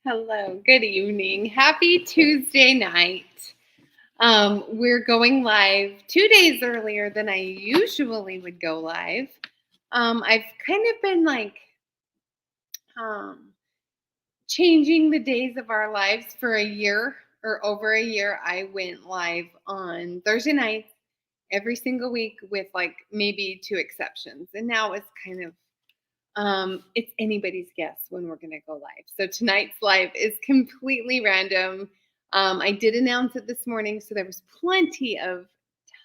Hello, good evening. Happy Tuesday night. We're going live 2 days earlier than I usually would go live. I've kind of been like um, changing the days of our lives for a year or over a year. I went live on Thursday nights every single week with like maybe two exceptions. And now it's kind of it's anybody's guess when we're going to go live. So tonight's live is completely random. I did announce it this morning, so there was plenty of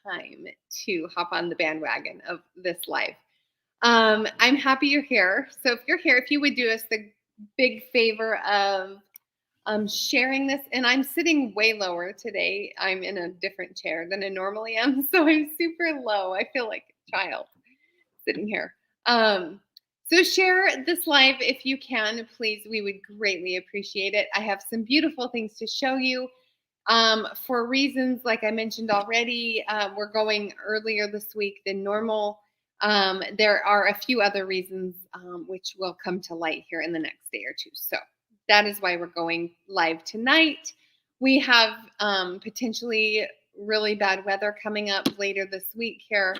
time to hop on the bandwagon of this live. I'm happy you're here. So if you're here, if you would do us the big favor of sharing this, and I'm sitting way lower today. I'm in a different chair than I normally am, so I'm super low. I feel like a child sitting here. So share this live if you can, please. We would greatly appreciate it. I have some beautiful things to show you. For reasons like I mentioned already, we're going earlier this week than normal. There are a few other reasons which will come to light here in the next day or two. So that is why we're going live tonight. We have potentially really bad weather coming up later this week here.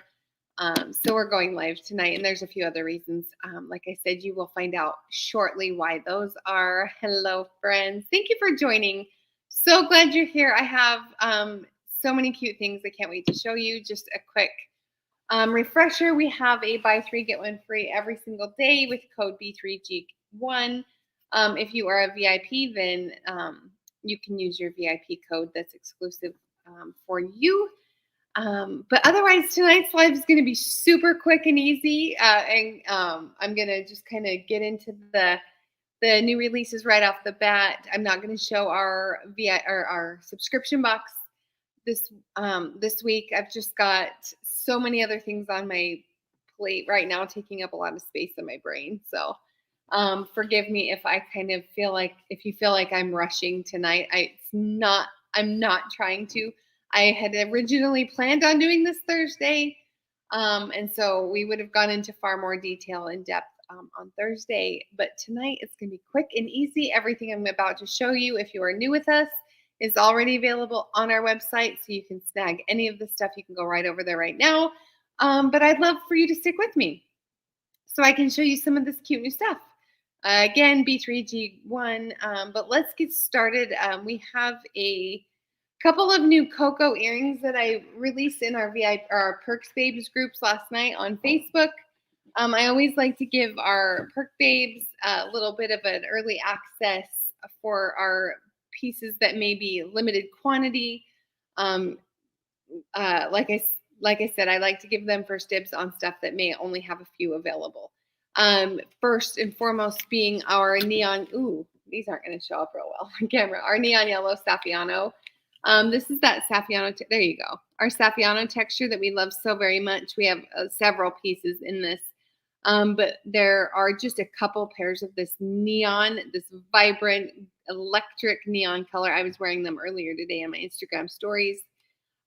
So we're going live tonight, and there's a few other reasons. Like I said, you will find out shortly why those are. Hello, friends. Thank you for joining. So glad you're here. I have so many cute things I can't wait to show you. Just a quick refresher. We have a buy three, get one free every single day with code B3G1. If you are a VIP, then you can use your VIP code that's exclusive for you. But otherwise, tonight's live is going to be super quick and easy, and I'm going to just kind of get into the new releases right off the bat. I'm not going to show our our subscription box this week. I've just got so many other things on my plate right now, taking up a lot of space in my brain. So forgive me if I kind of feel like if you feel like I'm rushing tonight. I'm not trying to. I had originally planned on doing this Thursday, and so we would have gone into far more detail and depth on Thursday. But tonight it's going to be quick and easy. Everything I'm about to show you, if you are new with us, is already available on our website, so you can snag any of the stuff. You can go right over there right now. But I'd love for you to stick with me so I can show you some of this cute new stuff. Again, B3G1, but let's get started. We have a couple of new cocoa earrings that I released in our VIP, our Perks Babes groups last night on Facebook. I always like to give our Perk Babes a little bit of an early access for our pieces that may be limited quantity. Like I said, I like to give them first dibs on stuff that may only have a few available. First and foremost being our neon. Ooh, these aren't going to show up real well on camera. Our neon yellow Saffiano. This is that Saffiano. There you go. Our Saffiano texture that we love so very much. We have several pieces in this. But there are just a couple pairs of this neon, this vibrant electric neon color. I was wearing them earlier today on my Instagram stories.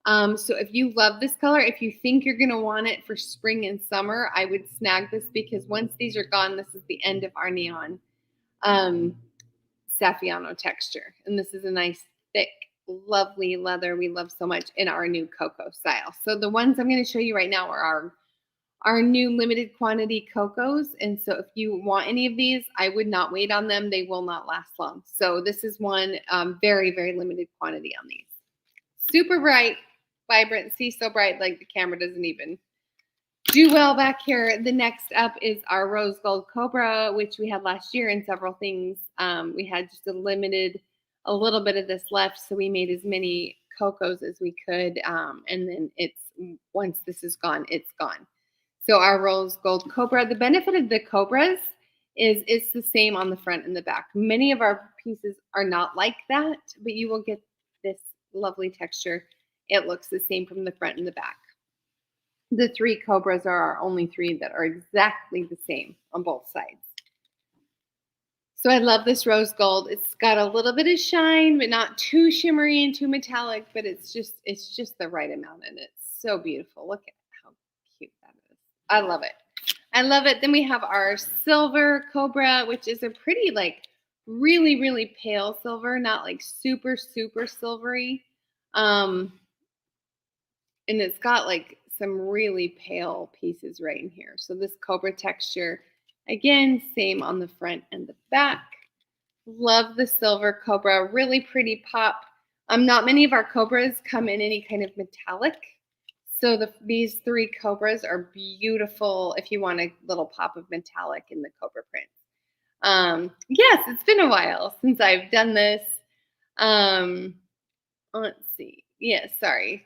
So if you love this color, if you think you're going to want it for spring and summer, I would snag this because once these are gone, this is the end of our neon Saffiano texture. And this is a nice, thick, lovely leather we love so much in our new cocoa style. So the ones I'm going to show you right now are our new limited quantity cocos. And so if you want any of these, I would not wait on them. They will not last long. So this is one very, very limited quantity on these. Super bright, vibrant. See, so bright like the camera doesn't even do well back here. The next up is our rose gold Cobra, which we had last year in several things. We had just a little bit of this left, so we made as many cocos as we could. And then once this is gone, it's gone. So our rose gold Cobra, the benefit of the Cobras is it's the same on the front and the back. Many of our pieces are not like that, but you will get this lovely texture. It looks the same from the front and the back. The three Cobras are our only three that are exactly the same on both sides. So I love this rose gold. It's got a little bit of shine, but not too shimmery and too metallic, but it's just the right amount, and it's so beautiful. Look at how cute that is. I love it. I love it. Then we have our silver Cobra, which is a pretty like really, really pale silver, not like super, super silvery. And it's got like some really pale pieces right in here. So this Cobra texture, again, same on the front and the back. Love the silver Cobra, really pretty pop. Not many of our Cobras come in any kind of metallic. So these 3 Cobras are beautiful if you want a little pop of metallic in the Cobra print. Yes, it's been a while since I've done this. Let's see. Yes, sorry.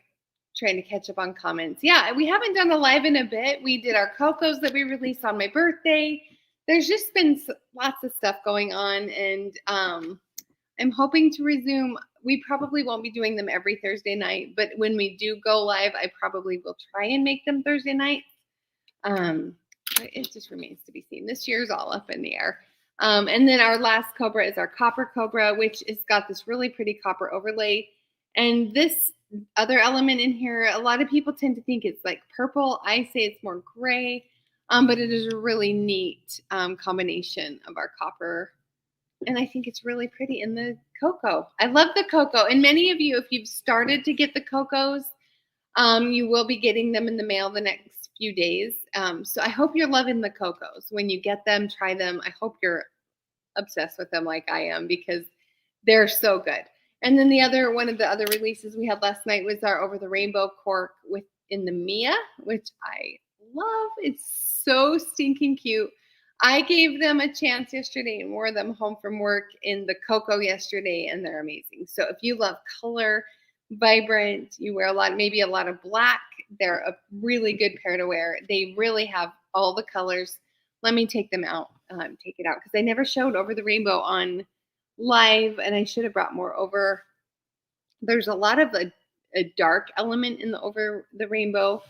Trying to catch up on comments. Yeah, we haven't done a live in a bit. We did our Cocos that we released on my birthday. There's just been lots of stuff going on, and I'm hoping to resume. We probably won't be doing them every Thursday night, but when we do go live, I probably will try and make them Thursday nights. It just remains to be seen. This year's all up in the air. And then our last Cobra is our Copper Cobra, which has got this really pretty copper overlay. And this other element in here, a lot of people tend to think it's like purple. I say it's more gray, but it is a really neat combination of our copper. And I think it's really pretty in the cocoa. I love the cocoa. And many of you, if you've started to get the cocos, you will be getting them in the mail the next few days. So I hope you're loving the cocos. When you get them, try them. I hope you're obsessed with them like I am, because they're so good. And then one of the other releases we had last night was our Over the Rainbow cork in the Mia, which I love. It's so stinking cute. I gave them a chance yesterday and wore them home from work in the cocoa yesterday, and they're amazing. So if you love color, vibrant, you wear maybe a lot of black, they're a really good pair to wear. They really have all the colors. Let me take them out, take it out, because I never showed Over the Rainbow on live, and I should have brought more over. There's a lot of a dark element in the Over the Rainbow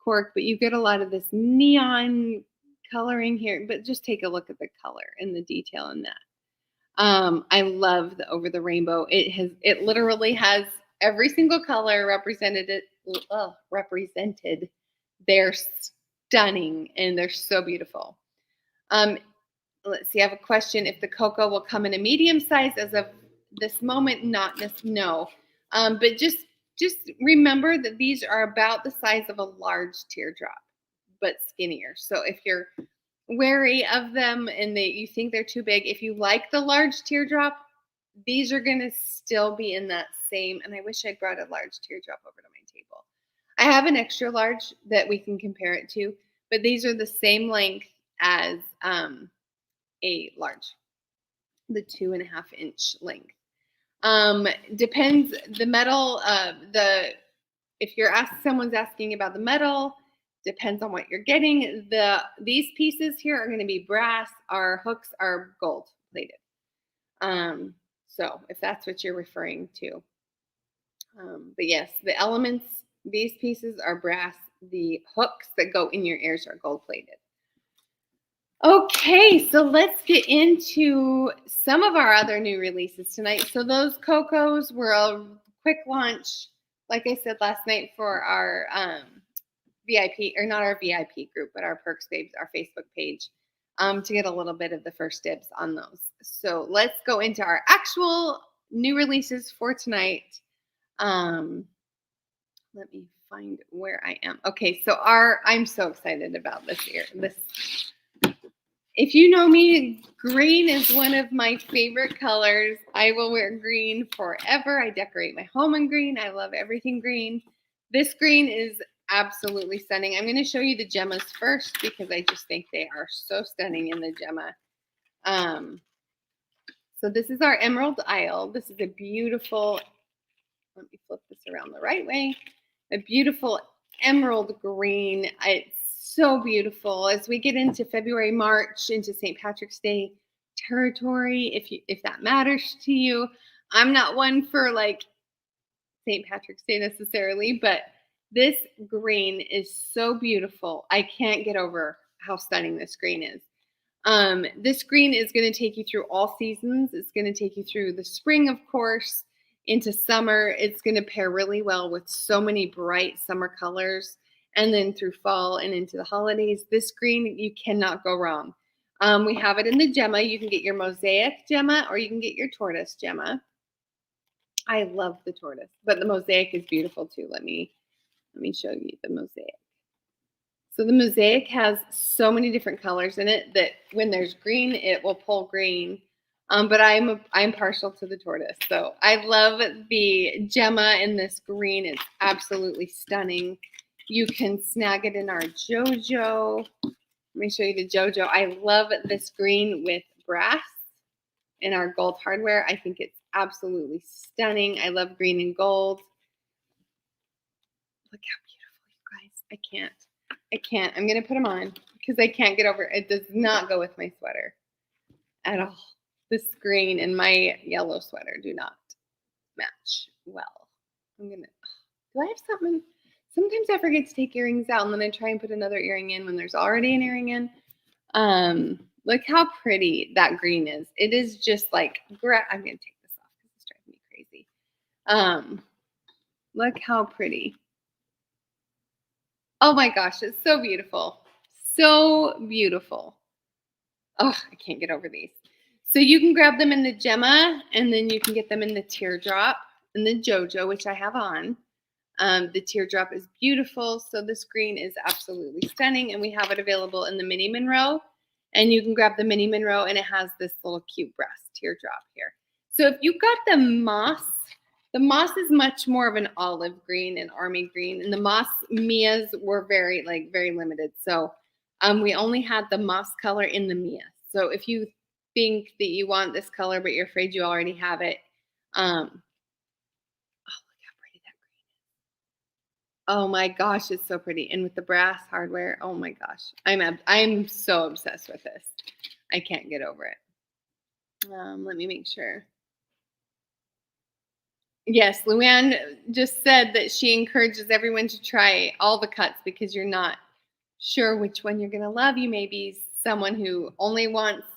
cork, but you get a lot of this neon coloring here. But just take a look at the color and the detail in that. I love the Over the Rainbow. It literally has every single color represented. They're stunning and they're so beautiful. Let's see. I have a question. If the cocoa will come in a medium size as of this moment, no. But just remember that these are about the size of a large teardrop, but skinnier. So if you're wary of them and you think they're too big, if you like the large teardrop, these are going to still be in that same. And I wish I'd brought a large teardrop over to my table. I have an extra large that we can compare it to, but these are the same length as a large, the 2.5-inch length. Depends the metal. If someone's asking about the metal, depends on what you're getting. These pieces here are going to be brass. Our hooks are gold plated. So if that's what you're referring to. But yes, the elements, these pieces are brass. The hooks that go in your ears are gold plated. Okay, so let's get into some of our other new releases tonight. So those Cocos were a quick launch, like I said last night, for our VIP, or not our VIP group, but our Perks Babes, our Facebook page, to get a little bit of the first dibs on those. So let's go into our actual new releases for tonight. Let me find where I am. Okay, so I'm so excited about this here. If you know me, green is one of my favorite colors. I will wear green forever. I decorate my home in green. I love everything green. This green is absolutely stunning. I'm going to show you the gemmas first because I just think they are so stunning in the gemma. So this is our Emerald Isle. This is a beautiful, let me flip this around the right way, a beautiful emerald green. It's so beautiful. As we get into February, March, into St. Patrick's Day territory, if that matters to you. I'm not one for like St. Patrick's Day necessarily, but this green is so beautiful. I can't get over how stunning this green is. This green is going to take you through all seasons. It's going to take you through the spring, of course, into summer. It's going to pair really well with so many bright summer colors. And then through fall and into the holidays, this green, you cannot go wrong. We have it in the gemma. You can get your mosaic gemma or you can get your tortoise gemma. I love the tortoise, but the mosaic is beautiful too. Let me show you the mosaic. So the mosaic has so many different colors in it that when there's green, it will pull green. But I'm partial to the tortoise. So I love the gemma in this green. It's absolutely stunning. You can snag it in our JoJo. Let me show you the JoJo. I love this green with brass in our gold hardware. I think it's absolutely stunning. I love green and gold. Look how beautiful, you guys. I can't. I'm going to put them on because I can't get over it. It does not go with my sweater at all. This green and my yellow sweater do not match well. Do I have something? Sometimes I forget to take earrings out and then I try and put another earring in when there's already an earring in. Look how pretty that green is. It is just like, I'm going to take this off because it's driving me crazy. Look how pretty. Oh my gosh, it's so beautiful. So beautiful. Oh, I can't get over these. So you can grab them in the gemma and then you can get them in the teardrop and the JoJo, which I have on. The teardrop is beautiful. So this green is absolutely stunning. And we have it available in the mini Monroe. And you can grab the mini Monroe and it has this little cute brass teardrop here. So if you got the moss is much more of an olive green and army green. And the moss Mia's were very limited. So we only had the moss color in the Mia. So if you think that you want this color, but you're afraid you already have it, oh, look how pretty that green is. Oh my gosh, it's so pretty. And with the brass hardware, oh my gosh, I'm so obsessed with this. I can't get over it. Let me make sure. Yes, Luann just said that she encourages everyone to try all the cuts because you're not sure which one you're going to love. You may be someone who only wants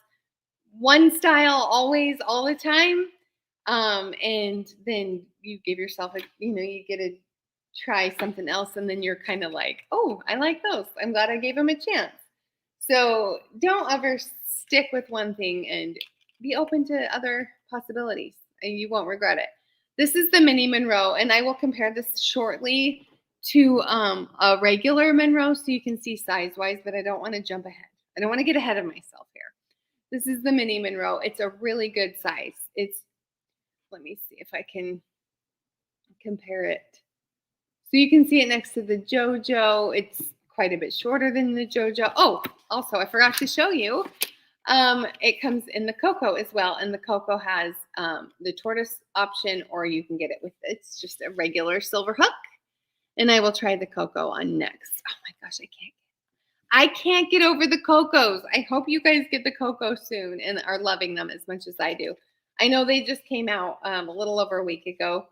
one style always, all the time. And then you give yourself you get to try something else. And then you're kind of like, oh, I like those. I'm glad I gave them a chance. So don't ever stick with one thing and be open to other possibilities. And you won't regret it. This is the mini Monroe, and I will compare this shortly to a regular Monroe so you can see size-wise, but I don't want to jump ahead. I don't want to get ahead of myself here. This is the mini Monroe. It's a really good size. Let me see if I can compare it. So you can see it next to the JoJo. It's quite a bit shorter than the JoJo. Oh, also, I forgot to show you. It comes in the Cocoa as well, and the Cocoa has the tortoise option, or you can get it with it's just a regular silver hook. And I will try the Cocoa on next. Oh my gosh, I can't get over the Cocos. I hope you guys get the Cocoa soon and are loving them as much as I do. I know they just came out a little over a week ago,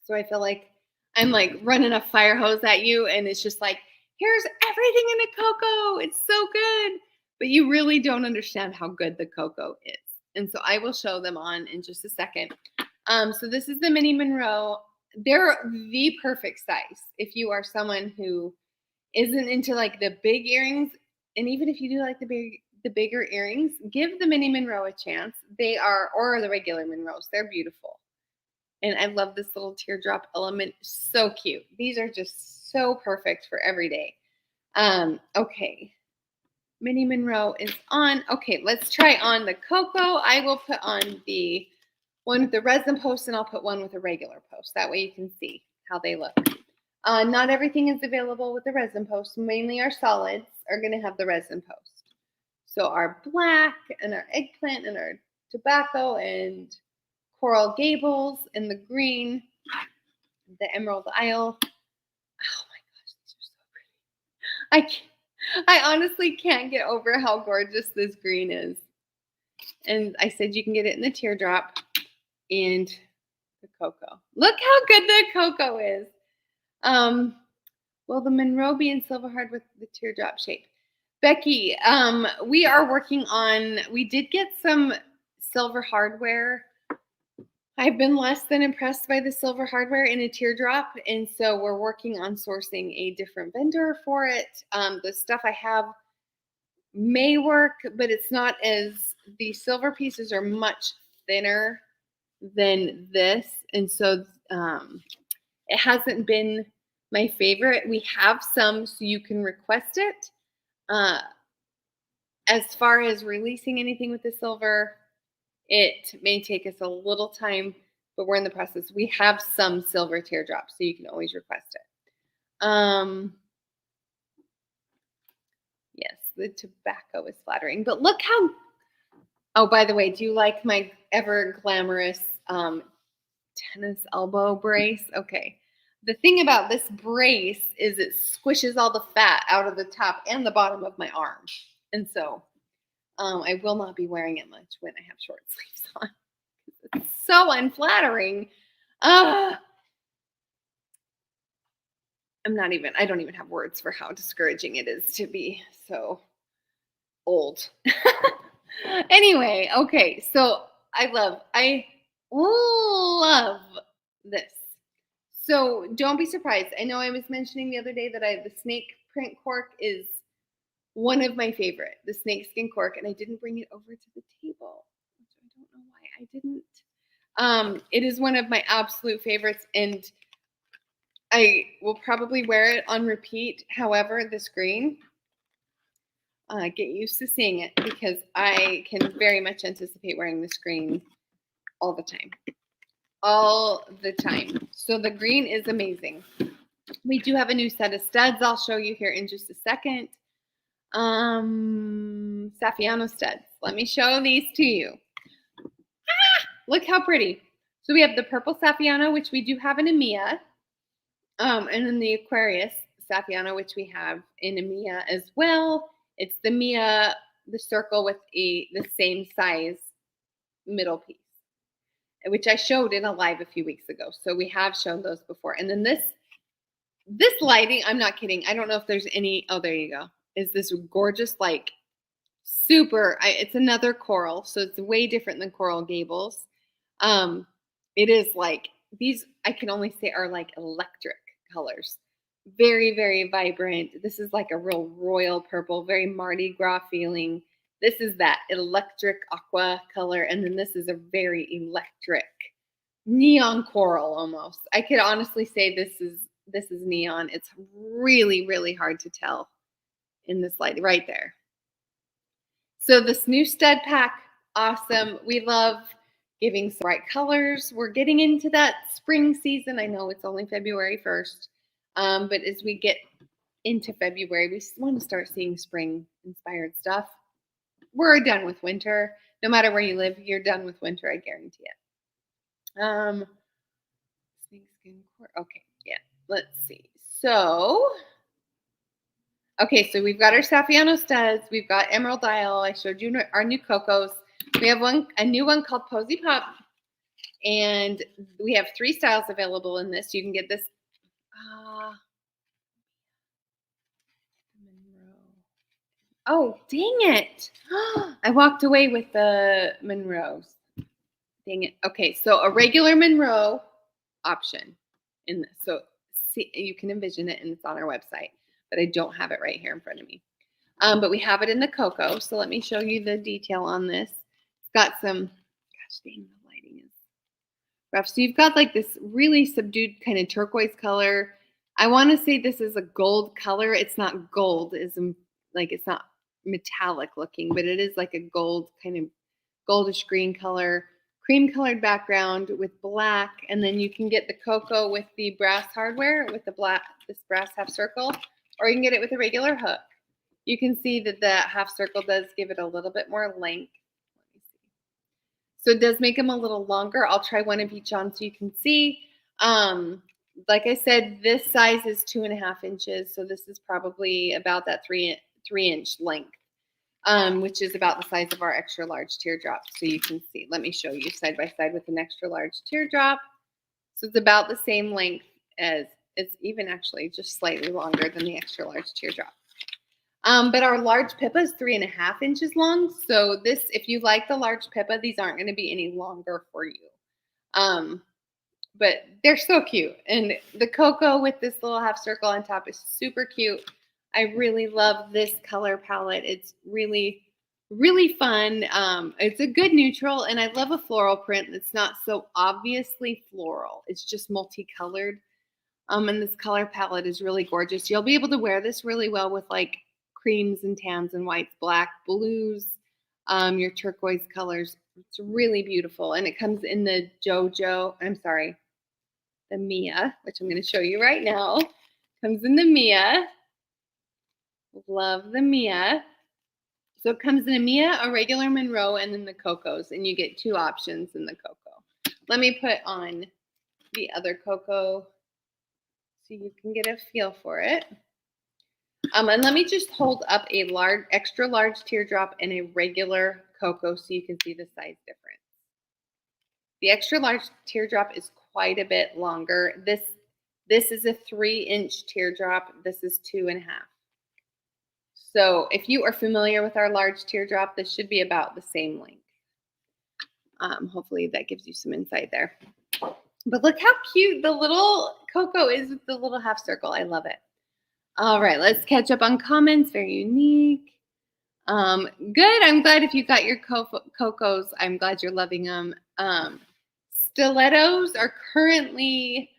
so I feel like I'm like running a fire hose at you, and it's just like, here's everything in the Cocoa. It's so good. But you really don't understand how good the Cocoa is. And so I will show them on in just a second. So this is the mini Monroe. They're the perfect size if you are someone who isn't into like the big earrings. And even if you do like the bigger earrings, give the mini Monroe a chance. Or the regular Monroes. They're beautiful. And I love this little teardrop element. So cute. These are just so perfect for every day. Okay. Mini Monroe is on. Okay, let's try on the Cocoa. I will put on the one with the resin post, and I'll put one with a regular post. That way you can see how they look. Not everything is available with the resin post. Mainly our solids are going to have the resin post. So our black and our eggplant and our tobacco and Coral Gables and the green, the Emerald Isle. Oh my gosh, these are so pretty. I honestly can't get over how gorgeous this green is. And I said you can get it in the teardrop and the Cocoa. Look how good the Cocoa is. Will the Monroe be in silver hard with the teardrop shape? Becky, we did get some silver hardware. I've been less than impressed by the silver hardware in a teardrop, and so we're working on sourcing a different vendor for it. The stuff I have may work, but it's not as, the silver pieces are much thinner than this. And so it hasn't been my favorite. We have some, so you can request it. As far as releasing anything with the silver, it may take us a little time, but we're in the process. We have some silver teardrops, so you can always request it. Yes, the tobacco is flattering, but look how, oh, by the way, do you like my ever glamorous tennis elbow brace? Okay. The thing about this brace is it squishes all the fat out of the top and the bottom of my arm. And so I will not be wearing it much when I have short sleeves on. It's so unflattering. I don't even have words for how discouraging it is to be so old. Anyway, okay, so I love this. So don't be surprised. I know I was mentioning the other day that the snake print cork is one of my favorite, the snakeskin cork, and I didn't bring it over to the table. I don't know why I didn't. It is one of my absolute favorites, and I will probably wear it on repeat. However, this green, get used to seeing it because I can very much anticipate wearing this green all the time. All the time. So the green is amazing. We do have a new set of studs I'll show you here in just a second. Saffiano studs. Let me show these to you. Look how pretty. So we have the purple Saffiano, which we do have in EMEA. And then the Aquarius Saffiano, which we have in EMEA as well. It's the EMEA, the circle with the same size middle piece, which I showed in a live a few weeks ago. So we have shown those before. And then this lighting, I'm not kidding. I don't know if there's any, oh, there you go. Is this gorgeous, like super, it's another coral. So it's way different than Coral Gables. It is like, these I can only say are like electric colors. Very, very vibrant. This is like a real royal purple, very Mardi Gras feeling. This is that electric aqua color. And then this is a very electric neon coral almost. I could honestly say this is neon. It's really, really hard to tell in this light right there. So this new stud pack, awesome. We love giving some bright colors. We're getting into that spring season. I know it's only February 1st, but as we get into February, we want to start seeing spring-inspired stuff. We're done with winter. No matter where you live, you're done with winter, I guarantee it. Okay, yeah, let's see. So, okay, so we've got our Saffiano studs. We've got Emerald Dial. I showed you our new Cocos. We have a new one called Posy Pop, and we have 3 styles available in this. You can get this. Monroe. Oh, dang it. I walked away with the Monroes. Dang it. Okay, so a regular Monroe option in this. So see, you can envision it, and it's on our website, but I don't have it right here in front of me. But we have it in the Cocoa. So let me show you the detail on this. It's got some, gosh dang, the lighting is rough. So you've got like this really subdued kind of turquoise color. I want to say this is a gold color. It's not gold, it's not metallic looking, but it is like a gold kind of goldish green color, cream colored background with black. And then you can get the Cocoa with the brass hardware with this brass half circle, or you can get it with a regular hook. You can see that the half circle does give it a little bit more length. Let me see. So it does make them a little longer. I'll try one of each on so you can see. Like I said, this size is 2.5 inches. So this is probably about that 3-inch length, which is about the size of our extra large teardrop. So you can see, let me show you side by side with an extra large teardrop. So it's about the same length as, it's even actually just slightly longer than the extra large teardrop. But our large Pippa is 3.5 inches long. So this, if you like the large Pippa, these aren't going to be any longer for you. But they're so cute. And the Cocoa with this little half circle on top is super cute. I really love this color palette. It's really, really fun. It's a good neutral, and I love a floral print that's not so obviously floral. It's just multicolored. And this color palette is really gorgeous. You'll be able to wear this really well with like creams and tans and whites, black, blues, your turquoise colors. It's really beautiful. And it comes in the the Mia, which I'm going to show you right now. Comes in the Mia. Love the Mia. So it comes in a Mia, a regular Monroe, and then the Cocos. And you get 2 options in the Coco. Let me put on the other Coco so you can get a feel for it. And let me just hold up a extra large teardrop and a regular Coco so you can see the size difference. The extra large teardrop is quite a bit longer. This is a 3-inch teardrop. This is 2.5. So if you are familiar with our large teardrop, this should be about the same length. Hopefully that gives you some insight there. But look how cute the little Coco is with the little half circle. I love it. All right, let's catch up on comments. Very unique. Good. I'm glad if you got your Cocos. I'm glad you're loving them. Stilettos are currently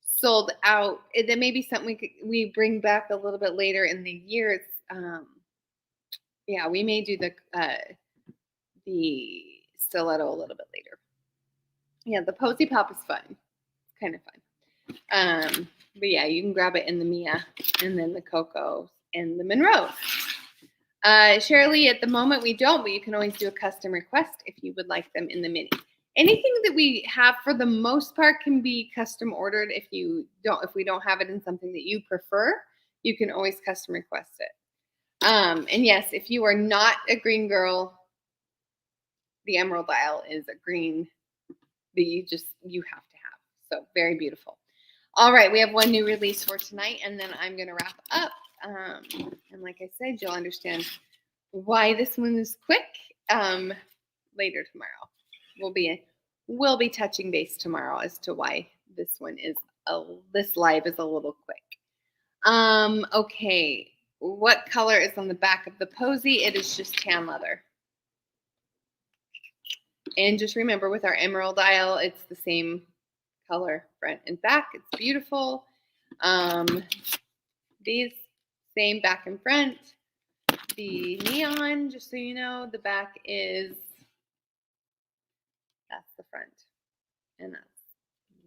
sold out. That may be something we bring back a little bit later in the year. Yeah, we may do the stiletto a little bit later. Yeah, the Posy Pop is fun. It's kind of fun. But yeah, you can grab it in the Mia and then the Coco and the Monroe. Shirley, at the moment we don't, but you can always do a custom request if you would like them in the mini. Anything that we have for the most part can be custom ordered. If we don't have it in something that you prefer, you can always custom request it. And yes, if you are not a green girl, the emerald dial is a green that you have to have. So very beautiful. All right, we have one new release for tonight, and then I'm going to wrap up. And like I said, you'll understand why this one is quick later tomorrow. We'll be touching base tomorrow as to why this one is this live is a little quick. Okay, what color is on the back of the Posy? It is just tan leather. And just remember, with our emerald dial, it's the same color front and back. It's beautiful. These same back and front. The neon, just so you know, the back that's the front, and that's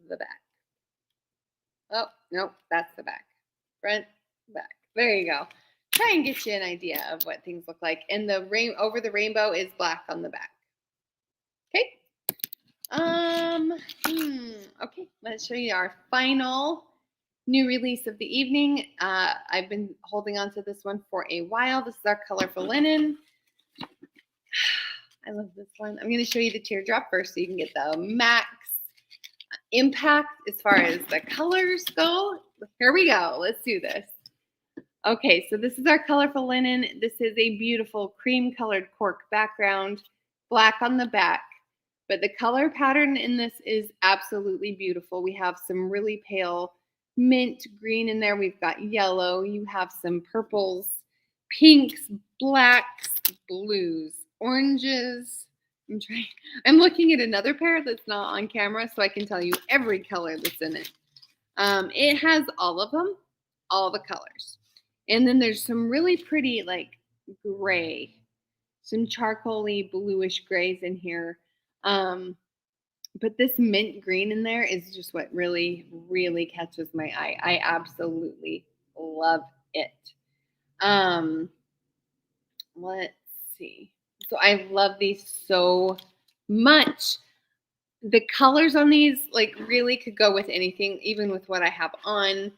the back. Oh, nope, that's the back. Front, back. There you go. Try and get you an idea of what things look like. And the over the rainbow is black on the back. Okay. Okay, let's show you our final new release of the evening. I've been holding on to this one for a while. This is our colorful linen. I love this one. I'm going to show you the teardrop first so you can get the max impact as far as the colors go. Here we go. Let's do this. Okay, so this is our colorful linen. This is a beautiful cream colored cork background, black on the back. But the color pattern in this is absolutely beautiful. We have some really pale mint green in there. We've got yellow. You have some purples, pinks, blacks, blues, oranges. I'm looking at another pair that's not on camera so I can tell you every color that's in it. It has all of them, all the colors. And then there's some really pretty like gray, some charcoaly bluish grays in here. But this mint green in there is just what really, really catches my eye. I absolutely love it. Let's see. So I love these so much. The colors on these like really could go with anything, even with what I have on.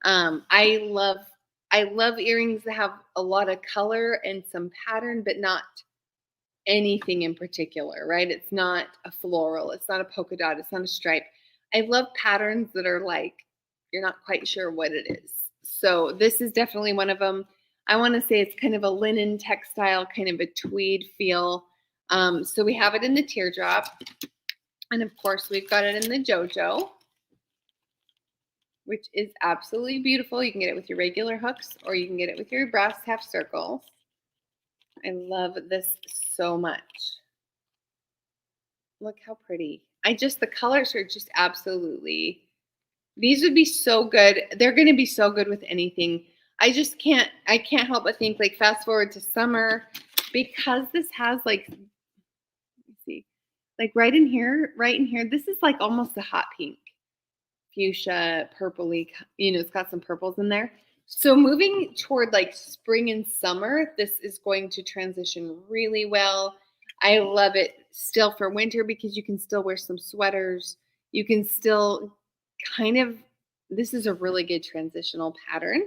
I love earrings that have a lot of color and some pattern, but not anything in particular, right? It's not a floral. It's not a polka dot. It's not a stripe. I love patterns that are like, you're not quite sure what it is. So this is definitely one of them. I want to say it's kind of a linen textile, kind of a tweed feel. So we have it in the teardrop. And of course, we've got it in the JoJo. which is absolutely beautiful. You can get it with your regular hooks or you can get it with your brass half circles. I love this so much. Look how pretty. The colors are just absolutely, these would be so good. They're going to be so good with anything. I can't help but think like fast forward to summer because this has like, let me see, like right in here, this is like almost a hot pink. Fuchsia, purpley, it's got some purples in there. So moving toward like spring and summer, this is going to transition really well. I love it still for winter because you can still wear some sweaters. You can still kind of, this is a really good transitional pattern.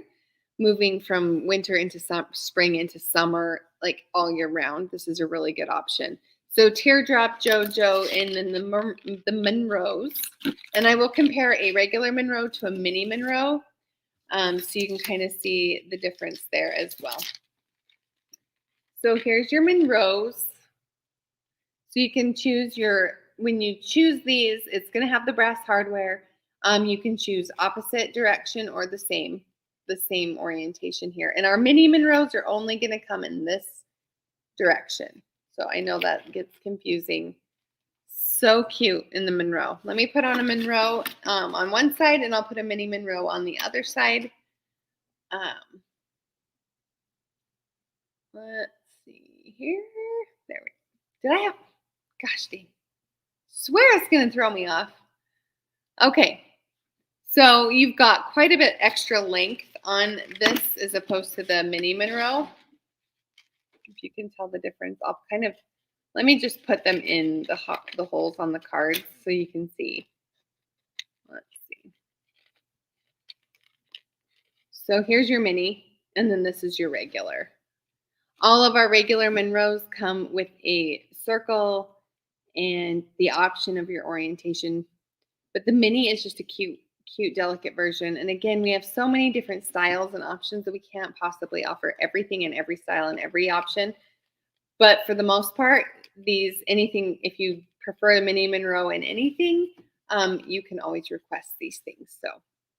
Moving from winter into spring into summer, like all year round, this is a really good option. So teardrop, JoJo, and then the Monroes. And I will compare a regular Monroe to a mini Monroe, so you can kind of see the difference there as well. So here's your Monroes. So you can choose when you choose these, it's going to have the brass hardware. You can choose opposite direction or the same orientation here. And our mini Monroes are only going to come in this direction. So I know that gets confusing. So cute in the Monroe. Let me put on a Monroe on one side, and I'll put a mini Monroe on the other side. Let's see here. There we go. Did I have? Gosh dang. Swear it's going to throw me off. Okay. So you've got quite a bit extra length on this as opposed to the mini Monroe. If you can tell the difference, let me just put them in the holes on the cards so you can see. Let's see. So here's your mini, and then this is your regular. All of our regular Monroes come with a circle and the option of your orientation, but the mini is just a cute, delicate version. And again, we have so many different styles and options that we can't possibly offer everything in every style and every option. But for the most part, if you prefer a mini Monroe in anything, you can always request these things. So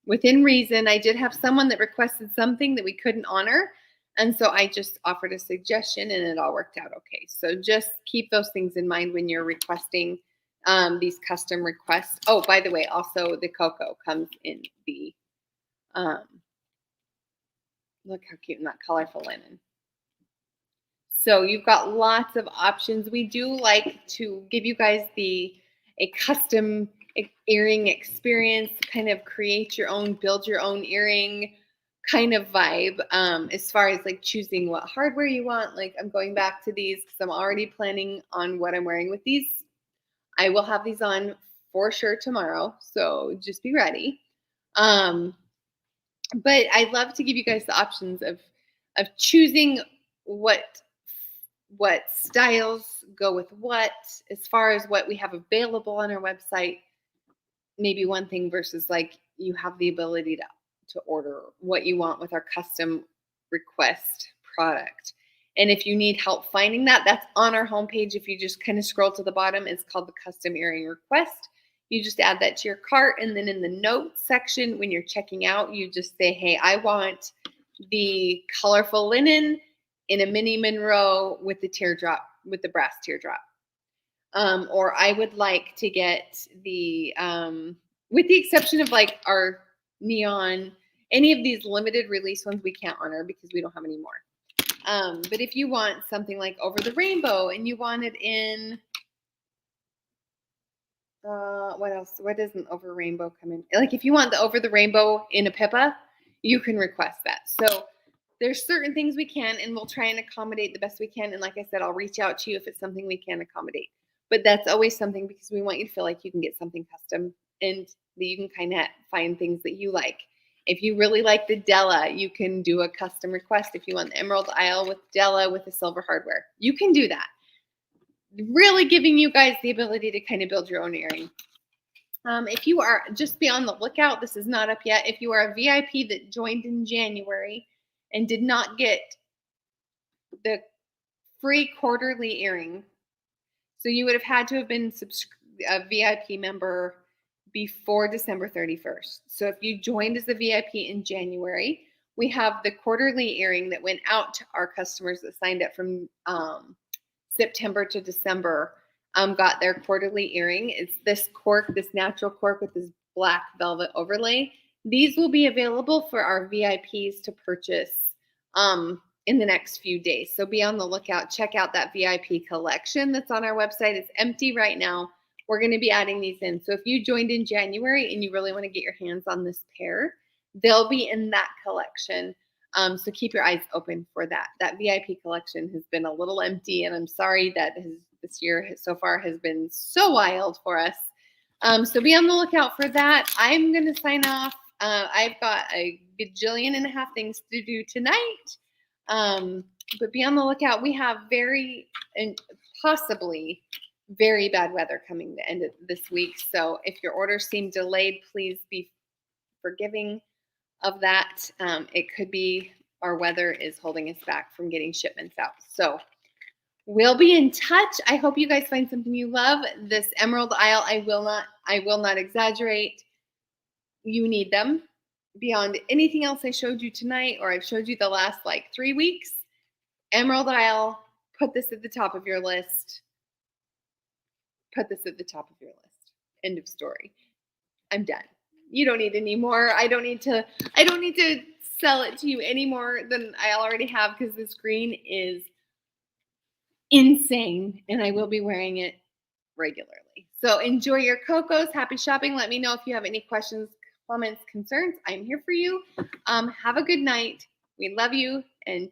within reason, I did have someone that requested something that we couldn't honor. And so I just offered a suggestion and it all worked out okay. So just keep those things in mind when you're requesting these custom requests. Oh, by the way, also the cocoa comes in the, look how cute in that colorful linen. So you've got lots of options. We do like to give you guys a custom earring experience, kind of create your own, build your own earring kind of vibe, as far as like choosing what hardware you want. Like I'm going back to these because I'm already planning on what I'm wearing with these. I will have these on for sure tomorrow, so just be ready. But I love to give you guys the options of choosing what styles go with what, as far as what we have available on our website. Maybe one thing versus like you have the ability to order what you want with our custom request product. And if you need help finding that, that's on our homepage. If you just kind of scroll to the bottom, it's called the custom earring request. You just add that to your cart. And then in the notes section, when you're checking out, you just say, hey, I want the colorful linen in a mini Monroe with the teardrop, with the brass teardrop. Or I would like to get the, with the exception of like our neon, any of these limited release ones we can't honor because we don't have any more. But if you want something like over the rainbow and you want it in, what else? What doesn't over rainbow come in? Like if you want the over the rainbow in a Pippa, you can request that. So there's certain things we can, and we'll try and accommodate the best we can. And like I said, I'll reach out to you if it's something we can accommodate. But that's always something because we want you to feel like you can get something custom and that you can kind of find things that you like. If you really like the Della, you can do a custom request. If you want the Emerald Isle with Della with the silver hardware, you can do that. Really giving you guys the ability to kind of build your own earring. If you are, just be on the lookout. This is not up yet. If you are a VIP that joined in January and did not get the free quarterly earring, so you would have had to have been a VIP member before December 31st. So if you joined as a VIP in January, we have the quarterly earring that went out to our customers that signed up from September to December, got their quarterly earring. It's this cork, this natural cork with this black velvet overlay. These will be available for our VIPs to purchase in the next few days. So be on the lookout. Check out that VIP collection that's on our website. It's empty right now. We're going to be adding these in. So if you joined in January and you really want to get your hands on this pair, they'll be in that collection. So keep your eyes open for that. That VIP collection has been a little empty, and I'm sorry that this year so far has been so wild for us. So be on the lookout for that. I'm going to sign off. I've got a gajillion and a half things to do tonight. But be on the lookout. We have very and possibly very bad weather coming the end of this week. So if your orders seem delayed, please be forgiving of that. It could be our weather is holding us back from getting shipments out. So we'll be in touch. I hope you guys find something you love. This Emerald Isle, I will not exaggerate. You need them beyond anything else I showed you tonight, or I've showed you the last like 3 weeks. Emerald Isle, put this at the top of your list. Put this at the top of your list. End of story. I'm done. You don't need any more. I don't need to sell it to you any more than I already have, because this green is insane and I will be wearing it regularly. So enjoy your Cocos. Happy shopping. Let me know if you have any questions, comments, concerns. I'm here for you. Have a good night. We love you, and take